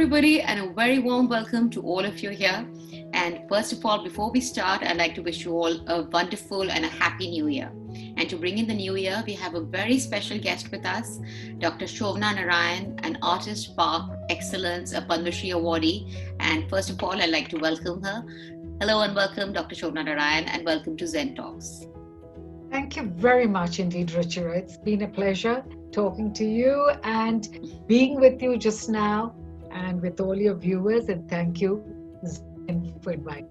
everybody, and a very warm welcome to all of you here. And first of all, before we start, I'd like to wish you all a wonderful and a happy new year. And to bring in the new year, we have a very special guest with us, Dr. Shovana Narayan, an artist par excellence, a Padmashri Awardee. And first of all, I'd like to welcome her. Hello and welcome, Dr. Shovana Narayan, and welcome to ZEN Talks. Thank you very much indeed, Ruchira. It's been a pleasure talking to you and being with you just now and with all your viewers. And thank you for inviting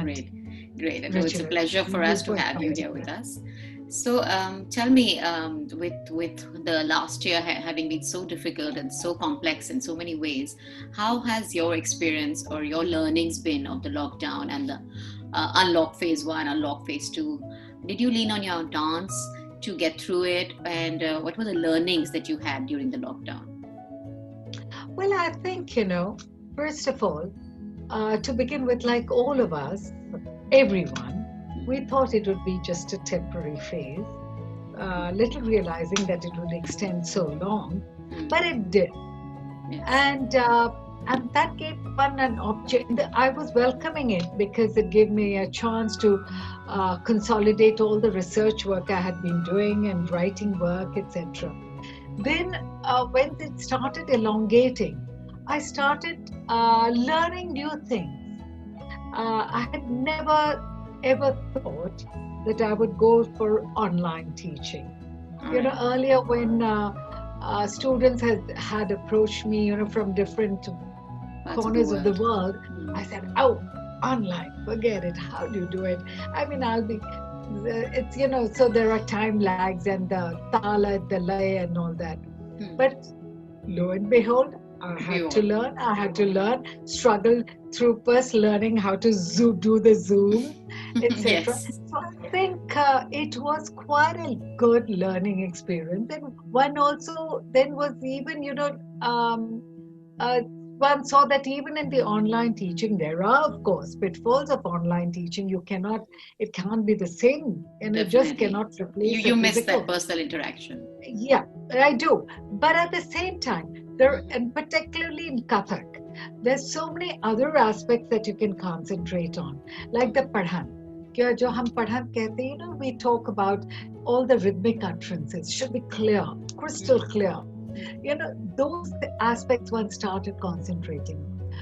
me. Great. It's a pleasure for us to have you here with us. So tell me, with the last year having been so difficult and so complex in so many ways, how has your experience or your learnings been of the lockdown and the unlock phase 1, unlock phase 2? Did you lean on your dance to get through it? And what were the learnings that you had during the lockdown? Well, I think, first of all, to begin with, like all of us, everyone, we thought it would be just a temporary phase, little realizing that it would extend so long, but it did. Yes. And that gave one an object. I was welcoming it because it gave me a chance to consolidate all the research work I had been doing and writing work, etc. Then when it started elongating, I started learning new things. I had never ever thought that I would go for online teaching. Earlier when students had approached me, from different corners of the world, I said, "Oh, online, forget it. How do you do it? I mean, it's, so there are time lags and the tala, the lay and all that. But lo and behold, I had to learn, struggle through first learning how to do the Zoom, etc. Yes. So I think it was quite a good learning experience. And one also then was even, one saw that even in the online teaching, there are, of course, pitfalls of online teaching. It can't be the same, and it just cannot replace. You miss that personal interaction. Yeah, I do. But at the same time, and particularly in Kathak, there's so many other aspects that you can concentrate on, like the padhan. Jo hum padhan kehte, we talk about all the rhythmic utterances should be clear, crystal clear. Those aspects one started concentrating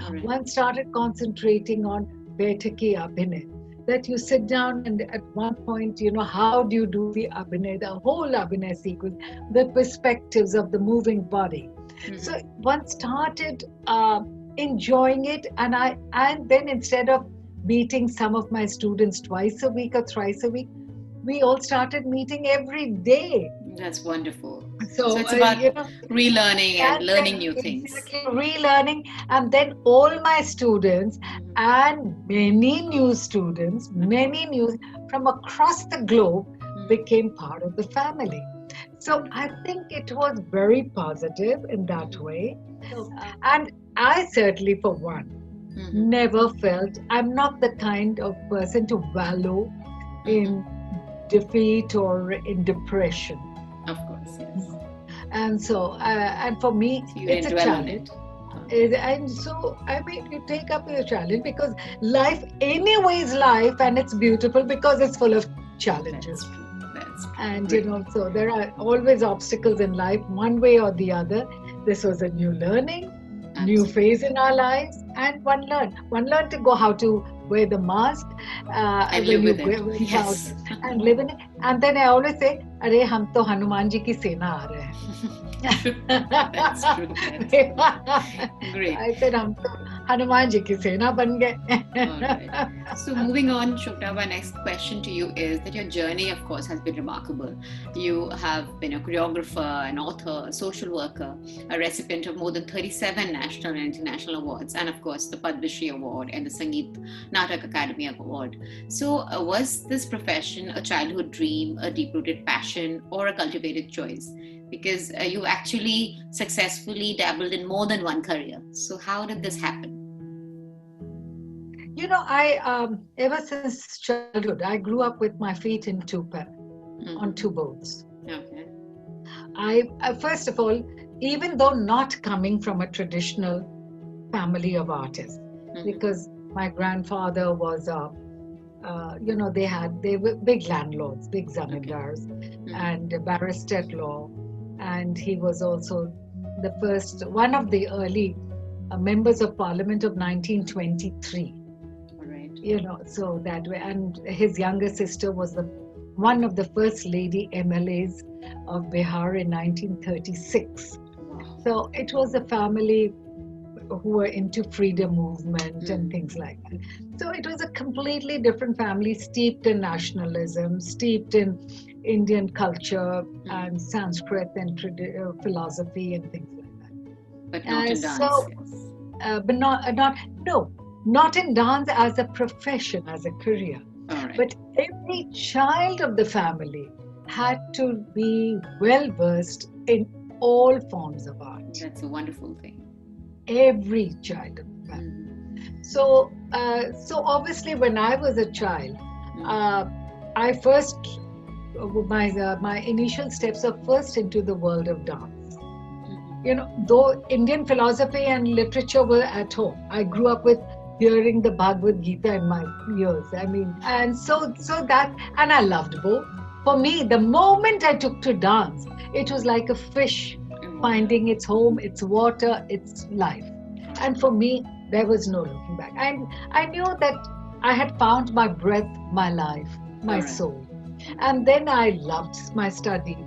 on. Right. One started concentrating on Baithaki Abhinay, that you sit down and at one point, how do you do the Abhinay, the whole Abhinay sequence, the perspectives of the moving body. So one started enjoying it, and then instead of meeting some of my students twice a week or thrice a week, we all started meeting every day. That's wonderful. So it's about relearning and learning new things. Relearning, and then all my students and many new students, from across the globe became part of the family. So I think it was very positive in that way. And I certainly, for one, never felt, I'm not the kind of person to wallow in defeat or in depression. Of course, yes. And so, and for me, it's a challenge. And so, you take up a challenge because life, anyways, life, and it's beautiful because it's full of challenges. That's true. And, so there are always obstacles in life, one way or the other. This was a new learning, new phase in our lives, and one learned to go how to wear the mask and live with it. Yes. And live in it. And then I always say, "Arey, hum to Hanuman ji ki sena aa rahe hain." That's true. Great. I said, "Hum to Hanuman ji ki sena ban gaye." All right. So moving on, Shobna, my next question to you is that your journey, of course, has been remarkable. You have been a choreographer, an author, a social worker, a recipient of more than 37 national and international awards, and of course, the Padmashri Award and the Sangeet Natak Akademi Award. So was this profession a childhood dream, a deep-rooted passion, or a cultivated choice? Because you actually successfully dabbled in more than one career. So how did this happen? I ever since childhood, I grew up with my feet in on two boats. Okay. I first of all, even though not coming from a traditional family of artists, because my grandfather was they were big landlords, big zamindars, and a barrister at law, and he was also one of the early members of Parliament of 1923. All right. So that way, and his younger sister was one of the first lady MLAs of Bihar in 1936. Wow. So it was a family who were into freedom movement and things like that. So it was a completely different family, steeped in nationalism, steeped in Indian culture and Sanskrit and philosophy and things like that. But not in dance. So, yes. but not in dance as a profession, as a career. All right. But every child of the family had to be well versed in all forms of art. That's a wonderful thing. Every child of the family. So obviously, when I was a child, I first my initial steps are first into the world of dance. Though Indian philosophy and literature were at home, I grew up with hearing the Bhagavad Gita in my ears. And and I loved both. For me, the moment I took to dance, it was like a fish finding its home, its water, its life. And for me, there was no looking back. I knew that I had found my breath, my life, my soul. And then I loved my studies.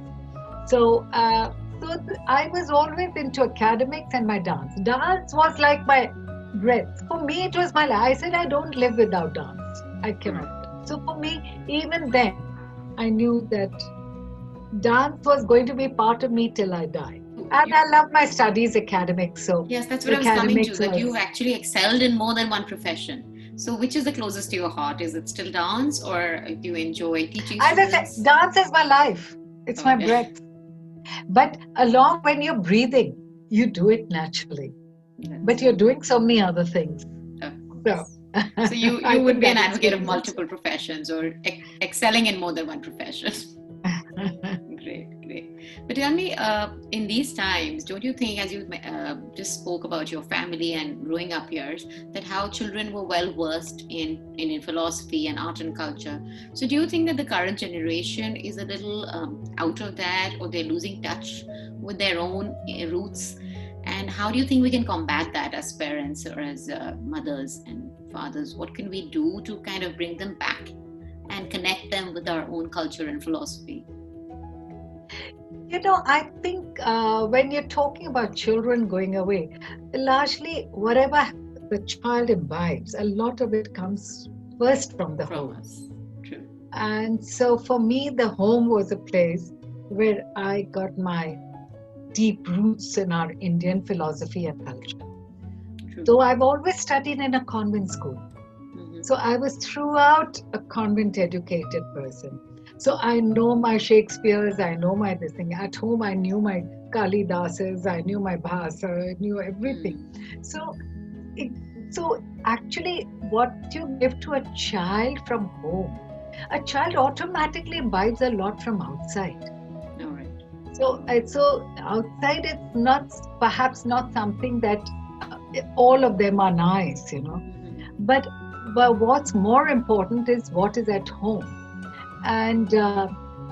So I was always into academics and my dance. Dance was like my breath. For me, it was my life. I said, I don't live without dance. I cannot. So for me, even then, I knew that dance was going to be part of me till I die. And I love my studies, academics. So yes, that's what I was coming to. That you actually excelled in more than one profession. So, which is the closest to your heart? Is it still dance, or do you enjoy teaching students? As I said, dance is my life. It's my breath. But when you're breathing, you do it naturally. But you're doing so many other things. So you would be an advocate of multiple professions, or excelling in more than one profession. Great. But tell me, in these times, don't you think, as you just spoke about your family and growing up here, that how children were well versed in Indian philosophy and art and culture? So do you think that the current generation is a little out of that, or they're losing touch with their own roots? And how do you think we can combat that as parents or as mothers and fathers? What can we do to kind of bring them back and connect them with our own culture and philosophy? I think when you're talking about children going away, largely whatever the child imbibes, a lot of it comes first from the home. True. And so for me, the home was a place where I got my deep roots in our Indian philosophy and culture. True. So I've always studied in a convent school. So I was throughout a convent educated person. So I know my Shakespeare's, I know my this thing. At home, I knew my Kalidas's, I knew my Bhasa, I knew everything. So actually, what you give to a child from home, a child automatically imbibes a lot from outside. All right. So outside, it's perhaps not something that all of them are nice, But what's more important is what is at home. And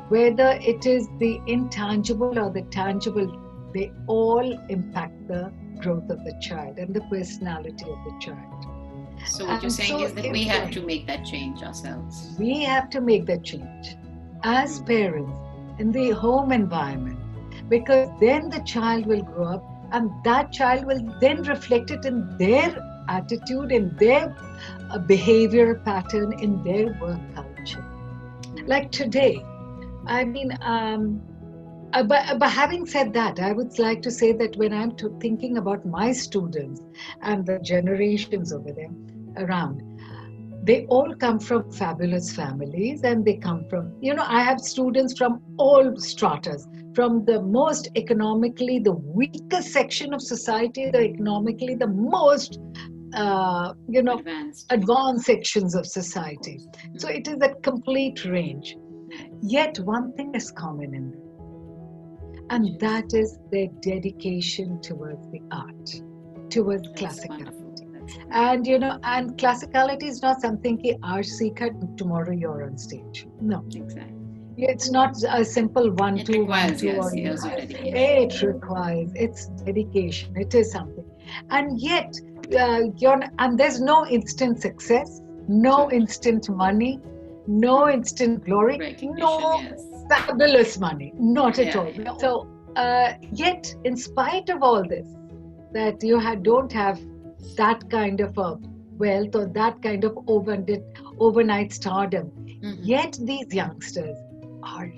whether it is the intangible or the tangible, they all impact the growth of the child and the personality of the child. So what you're saying is that we have to make that change ourselves. We have to make that change as parents in the home environment, because then the child will grow up and that child will then reflect it in their attitude, in their behavior pattern, in their work culture. Like today, but having said that, I would like to say that when I'm thinking about my students and the generations over there around, they all come from fabulous families, and they come from, I have students from all stratas, from the most economically, the weakest section of society, the economically the most advanced sections of society. So it is a complete range. Yet one thing is common in them, and that is their dedication towards the art. towards That's classicality. wonderful. That's And and classicality is not something ki aaj seekha, tomorrow you're on stage. No, exactly. it's not a simple one, It two, one, requires, two, yes, or years of dedication. it requires, it's dedication. It is something, and yet, and there's no instant success, no True. instant money, no instant glory, Recognition, no yes. fabulous money, not at Yeah, all. yeah. So, yet, in spite of all this, that don't have that kind of a wealth or that kind of overnight stardom, yet these youngsters are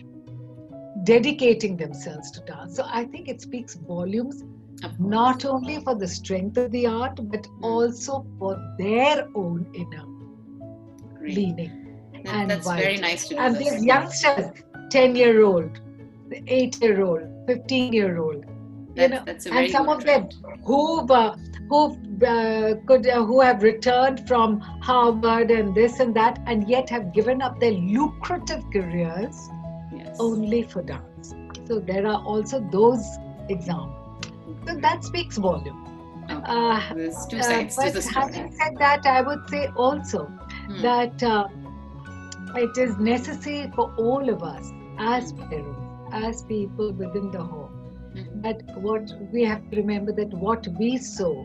dedicating themselves to dance. So I think it speaks volumes, not only for the strength of the art, but also for their own inner leaning. And that's very nice to know. And these youngsters, 10-year-old, 8-year-old, 15-year-old, that's a very and some good of them who have returned from Harvard and this and that, and yet have given up their lucrative careers only for dance. So there are also those examples. So that speaks volume. There's two sides to the story. Having said that, I would say also that it is necessary for all of us as parents, as people within the home, that what we have to remember, that what we sow,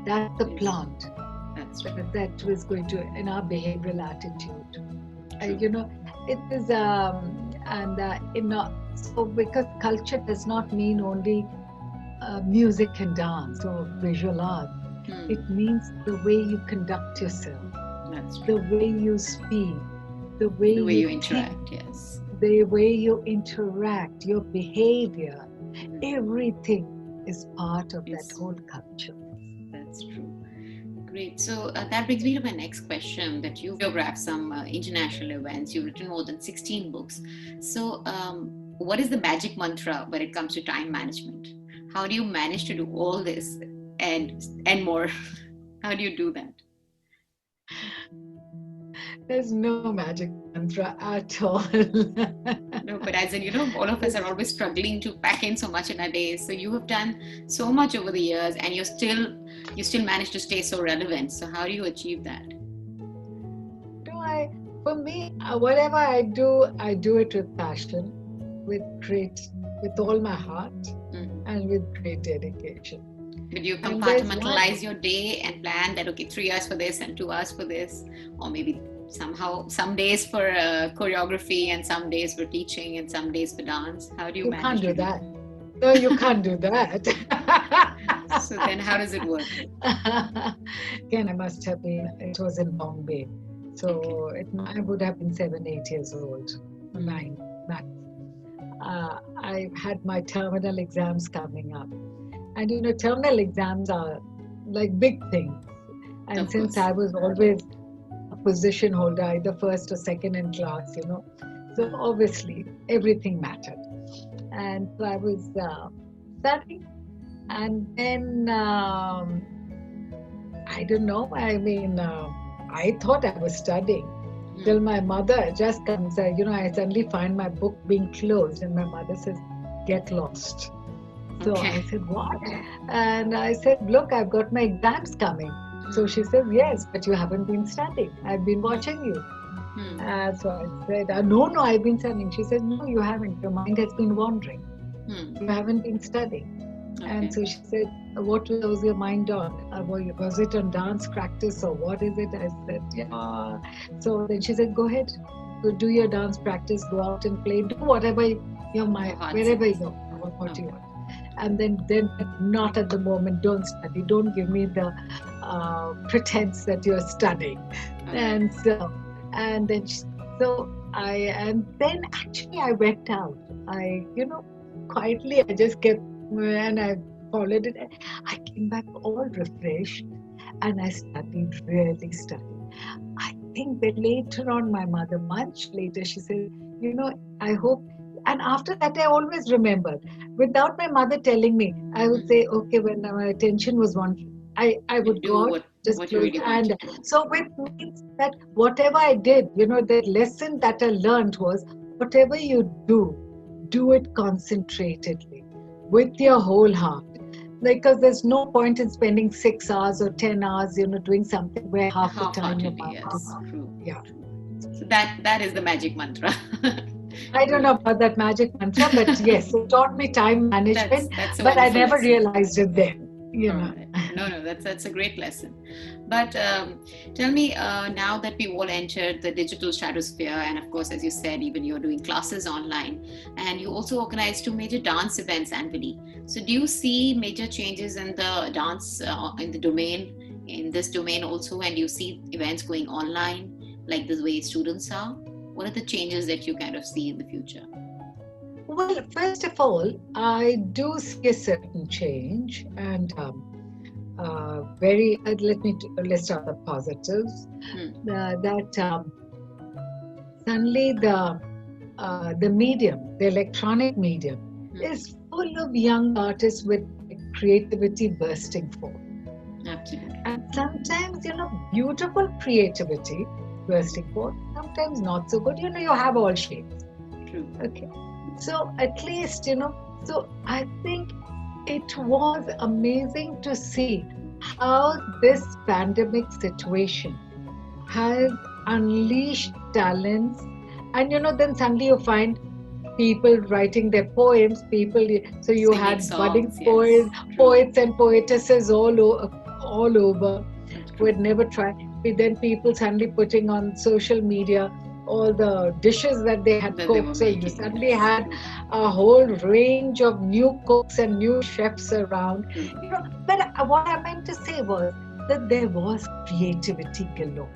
that's the plant that is going to, in our behavioral attitude. It is, so because culture does not mean only music and dance or visual art. It means the way you conduct yourself, the way you speak, the way you interact, yes. The way you interact, your behavior, everything is part of that whole culture. That's true. Great. So that brings me to my next question, that you've choreographed some international events. You've written more than 16 books. So what is the magic mantra when it comes to time management? How do you manage to do all this and more? How do you do that? There's no magic mantra at all. No, but as in, all of us are always struggling to pack in so much in a day. So you have done so much over the years, and you still manage to stay so relevant. So how do you achieve that? For me, whatever I do it with passion, with all my heart, and with great dedication. But you compartmentalize your day and plan that, okay, 3 hours for this and 2 hours for this, or maybe somehow some days for choreography and some days for teaching and some days for dance. How do you manage? You can't do that. No, you can't do that. So then how does it work? Again, it was in Bombay. So I would have been 7, 8 years old, 9 max. I had my terminal exams coming up. And terminal exams are like big things. And since I was always a position holder, either first or second in class, so obviously everything mattered. And so I was studying. And then, I don't know, I thought I was studying. Till my mother just comes, I suddenly find my book being closed, and my mother says, "Get lost." So I said, "What?" And I said, "Look, I've got my exams coming." So she says, "Yes, but you haven't been studying. I've been watching you." So I said, No, I've been studying. She said, "No, you haven't. Your mind has been wandering. You haven't been studying." And so she said, "What was your mind on? Was it on dance practice or what is it?" I said, "Yeah." So then she said, "Go ahead, go do your dance practice, go out and play, do whatever your mind, wherever you go, what you want. And then not at the moment, don't study, don't give me the pretense that you're studying." And then actually I went out. Quietly I just kept, and I followed it. I came back all refreshed, and I really studied. I think that later on, my mother, much later, she said, I hope. And after that, I always remembered. Without my mother telling me, I would say, okay, when my attention was wanted, I would go out, just close. And so it means that whatever I did, the lesson that I learned was, whatever you do it concentratedly, with your whole heart. because there's no point in spending 6 hours or 10 hours, doing something where half the time you're Half-heartedly, yes, true. yeah. So that is the magic mantra. I don't know about that magic mantra, but yes, it taught me time management, that's a but I wonderful never lesson. realized it then. No, that's a great lesson. But tell me, now that we've all entered the digital stratosphere, and of course, as you said, even you're doing classes online, and you also organize 2 major dance events annually. So, do you see major changes in the dance in this domain also, and you see events going online, like the way students are? What are the changes that you kind of see in the future? Well, first of all, I do see a certain change, and let's start the positives. That suddenly the medium, the electronic medium, is full of young artists with creativity bursting forth. Absolutely. And sometimes, beautiful creativity bursting forth. Sometimes not so good. You have all shapes. True. Okay. So at least, so I think it was amazing to see how this pandemic situation has unleashed talents. And, then suddenly you find people writing their poems, so you singing had songs, budding yes, poets and poetesses all over who had never tried. Then people suddenly putting on social media all the dishes that they had cooked. So you suddenly had a whole range of new cooks and new chefs around. But what I meant to say was that there was creativity galore.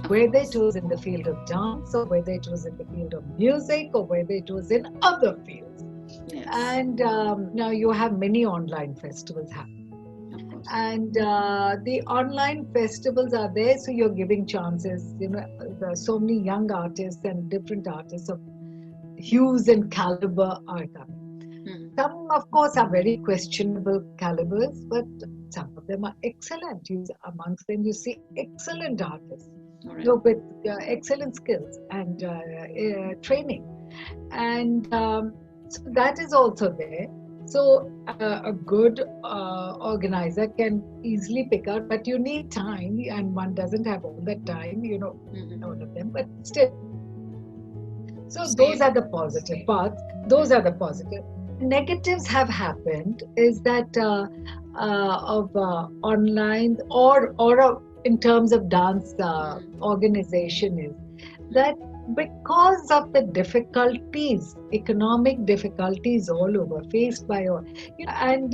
Whether it was in the field of dance, or whether it was in the field of music, or whether it was in other fields. Yes. And now you have many online festivals happening. And the online festivals are there, so you're giving chances. There's so many young artists and different artists of hues and caliber are coming. Some, of course, are very questionable calibers, but some of them are excellent. Amongst them, you see excellent artists with excellent skills and training. And so that is also there. So a good organizer can easily pick out, but you need time, and one doesn't have all that time, all of them, but still. So those are the positive parts. Those are the positive. Negatives have happened is that of online or in terms of dance organization is that because of the difficulties, economic difficulties all over faced by all, and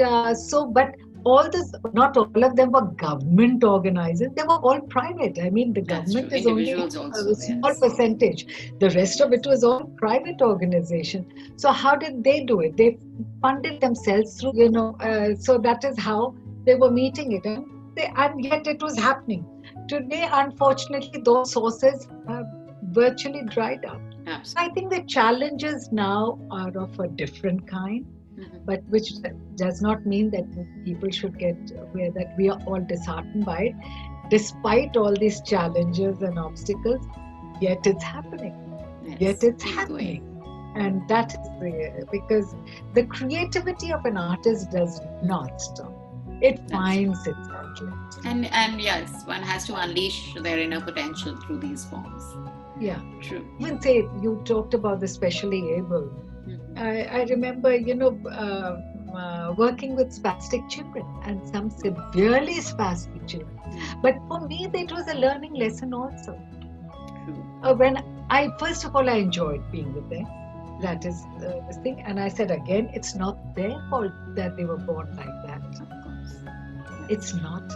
but all this, not all of them were government organizers, they were all private. I mean, the government is only a small percentage. The rest of it was all private organization. So how did they do it? They funded themselves through, so that is how they were meeting it. And yet it was happening. Today, unfortunately, those sources have virtually dried up. I think the challenges now are of a different kind, but which does not mean that people should get aware that we are all disheartened by it. Despite all these challenges and obstacles, yet it's happening. Yet it's happening. And that is because the creativity of an artist does not stop. It finds its outlet. And yes, one has to unleash their inner potential through these forms. Yeah, true. Even say you talked about the specially able. I remember, working with spastic children and some severely spastic children. But for me, that was a learning lesson also. When first of all, I enjoyed being with them. That is this thing. And I said again, it's not their fault that they were born like that. It's not.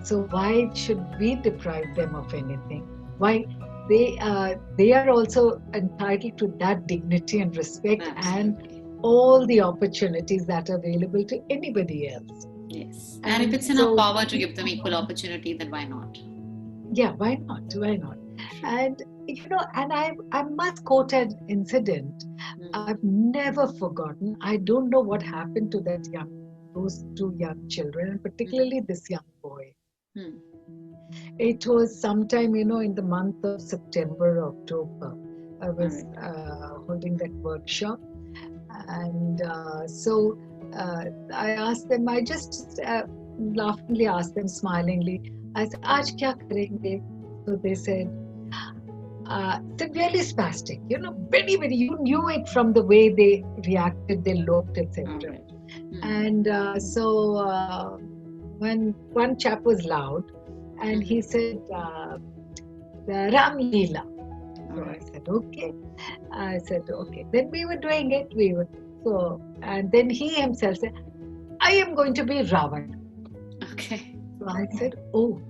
So why should we deprive them of anything? Why? They are also entitled to that dignity and respect. Absolutely. And all the opportunities that are available to anybody else. Yes. And if it's in our power to give them equal opportunity, then why not? Yeah, why not? Why not? And and I must quote an incident I've never forgotten. I don't know what happened to those two young children, and particularly this young boy. It was sometime, in the month of September, October. I was holding that workshop. And so I asked them, I just laughingly asked them smilingly, I said, Aaj kya karenge? So they said, severely spastic, very, very, you knew it from the way they reacted, they looked, etc. Right. And when one chap was loud and he said, the Ram Leela. So I said, okay. I said, okay. Then we were doing it. And then he himself said, I am going to be Ravan. Okay. So I said, oh.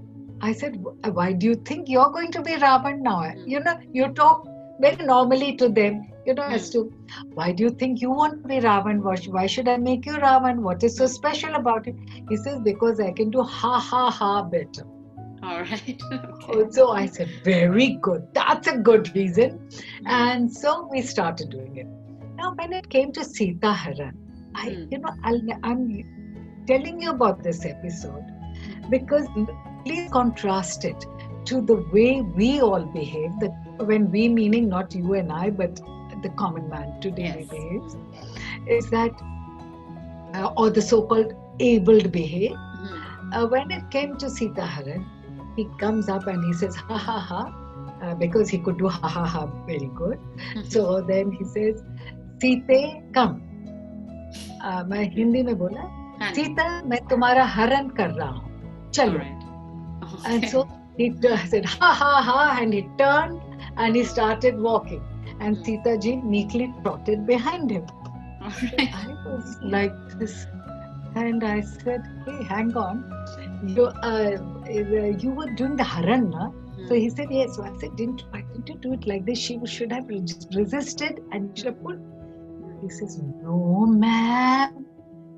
I said, why do you think you're going to be Ravan now? You talk very normally to them, as to, why do you think you want to be Ravan? Why should I make you Ravan? What is so special about it? He says, because I can do ha ha ha better. All right. Okay. So I said, very good. That's a good reason. And so we started doing it. Now, when it came to Sita Haran, I'm telling you about this episode because please contrast it to the way we all behave. When we, meaning not you and I, but the common man today behaves, is that, or the so-called abled behave. When it came to Sita Haran, he comes up and he says, ha ha ha, because he could do ha ha ha very good. So then he says, Sita, come. मैं हिंदी में बोला, सीता मैं तुम्हारा हरण कर रहा हूँ, चलो. And so he said ha ha ha, and he turned and he started walking, and Sita ji neatly trotted behind him. Right. I was like this, and I said, hey, hang on, you were doing the haran, na? So he said, yes. So I said, why didn't you do it like this? She should have resisted and should have pulled. He says, no, ma'am.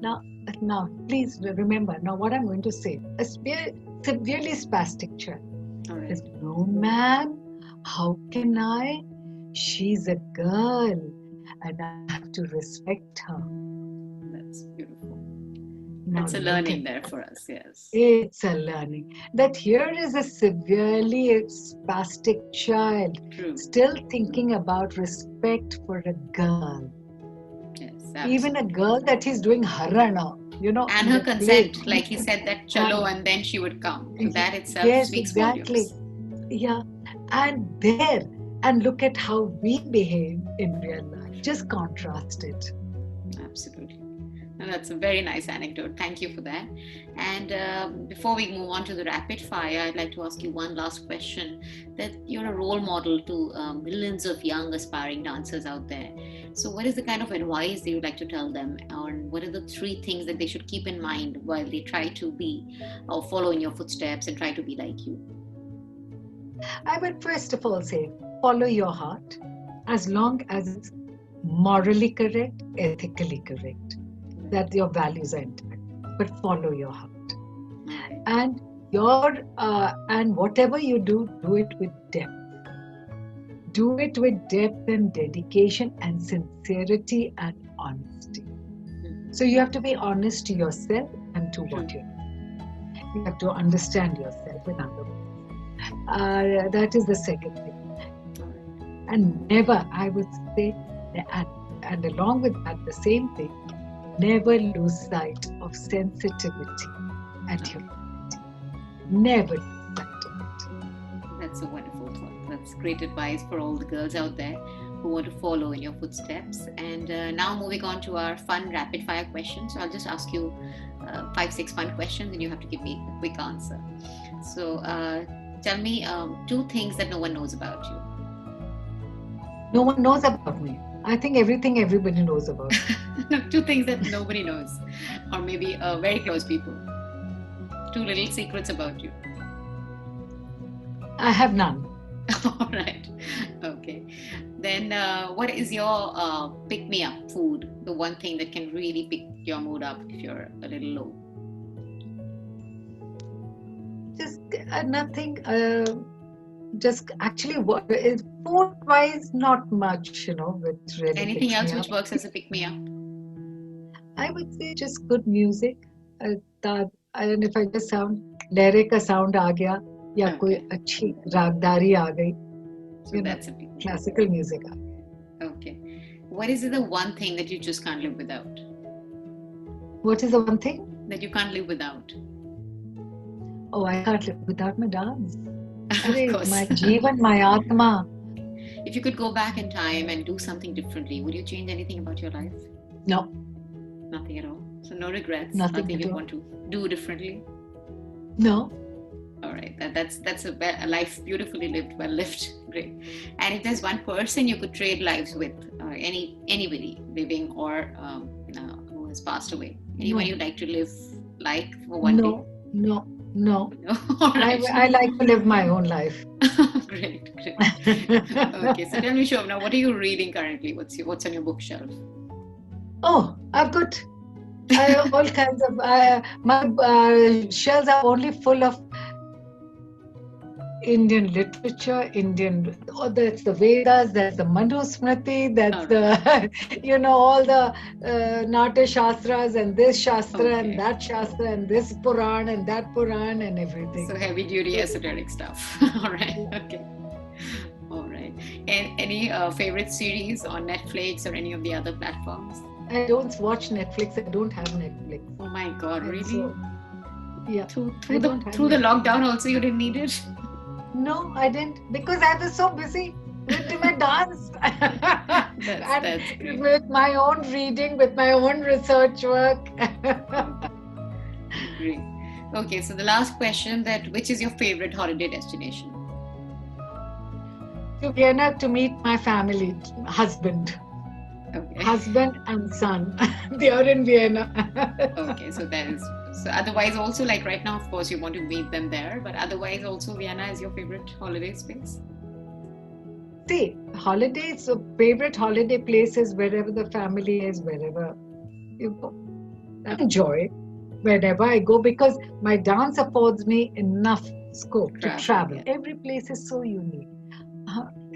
Now, please remember, now what I'm going to say. A severely spastic child. Right. Says, no, ma'am. How can I? She's a girl and I have to respect her. That's beautiful. Now, that's a learning there for us, yes. It's a learning. That here is a severely spastic child. True. Still thinking about respect for a girl. Yes, absolutely. Even a girl that he's doing harana, and her consent, like he said that chalo, and then she would come. So that itself speaks volumes. Yeah, and look at how we behave in real life. Just contrast it. Absolutely. And that's a very nice anecdote. Thank you for that. And before we move on to the rapid fire, I'd like to ask you one last question. That you're a role model to millions of young aspiring dancers out there. So what is the kind of advice that you'd like to tell them? Or what are the 3 things that they should keep in mind while they try to be or follow in your footsteps and try to be like you? I would first of all say, follow your heart as long as it's morally correct, ethically correct, that your values are intact. But follow your heart. And and whatever you do it with depth. Do it with depth and dedication and sincerity and honesty. So you have to be honest to yourself and to what you're doing. You have to understand yourself, in other words. That is the second thing. And never, I would say, and along with that, the same thing, never lose sight of sensitivity and humanity. Never lose sight of it. That's a wonderful thought. That's great advice for all the girls out there who want to follow in your footsteps. And now moving on to our fun rapid fire questions. So I'll just ask you 5-6 fun questions and you have to give me a quick answer. So tell me 2 things that no one knows about you. No one knows about me. I think everything everybody knows about me. 2 things that nobody knows, or maybe very close people. 2 little secrets about you. I have none. All right. Okay. Then what is your pick-me-up food? The one thing that can really pick your mood up if you're a little low. Just nothing. Just actually, food-wise, not much, with really. Anything else which works as a pick-me-up? I would say just good music. And if I just sound, lyric ka sound aa gaya, या कोई अच्छी रागदारी आ गई, that's a classical music. Okay. What is the one thing that you just can't live without? What is the one thing? that you can't live without? Oh, I can't live without my dance. Of course. My Jeevan, my Atma. If you could go back in time and do something differently, would you change anything about your life? No. Nothing at all. So no regrets. Nothing you at all. want to do differently. No. All right. That's a life beautifully lived, well lived. Great. And if there's one person you could trade lives with, anybody living or who has passed away, anyone you'd like to live like for one day? No. No. All right. I like to live my own life. Great. Okay, so tell me, Shovana, what are you reading currently? What's on your bookshelf? Oh, I've got all kinds of. My shelves are only full of Indian literature, that's the Vedas, that's the Manusmriti, that's the, all the Nata Shastras and this Shastra and that Shastra and this Puran and that Puran and everything. So heavy duty esoteric stuff. All right. Okay. All right. And any favorite series on Netflix or any of the other platforms? I don't watch Netflix. I don't have Netflix. Oh my God, really? So, yeah. Through the lockdown also you didn't need it? No, I didn't, because I was so busy with my dance. That's great. With my own reading, with my own research work. Great. Okay, so the last question, which is your favorite holiday destination? To Vienna to meet my family, husband. Okay. Husband and son. They are in Vienna. Okay, so otherwise also, like right now, of course, you want to meet them there, but otherwise also Vienna is your favorite holiday space? See, holidays, favorite holiday places, wherever the family is, wherever you go. I enjoy wherever I go because my dance affords me enough scope to travel. Yeah. Every place is so unique.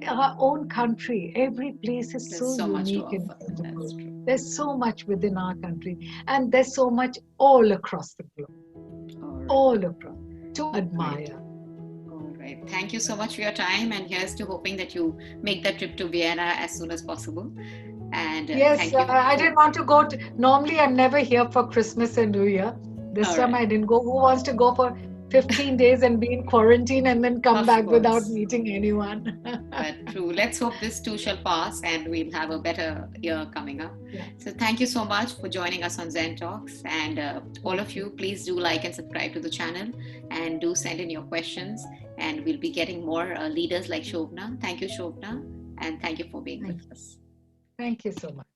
Our own country, every place is so unique and beautiful. There's so much within our country, and there's so much all across the globe, all across to admire. All right. Thank you so much for your time, and here's to hoping that you make that trip to Vienna as soon as possible. And yes, thank you. I didn't want to go. Normally, I'm never here for Christmas and New Year. This time I didn't go. Who wants to go for 15 days and be in quarantine and then come back without meeting anyone? But true. Let's hope this too shall pass and we'll have a better year coming up. Yeah. So thank you so much for joining us on ZEN Talks. And all of you, please do like and subscribe to the channel and do send in your questions. And we'll be getting more leaders like Shovana. Thank you, Shovana. And thank you for being with us. Thank you so much.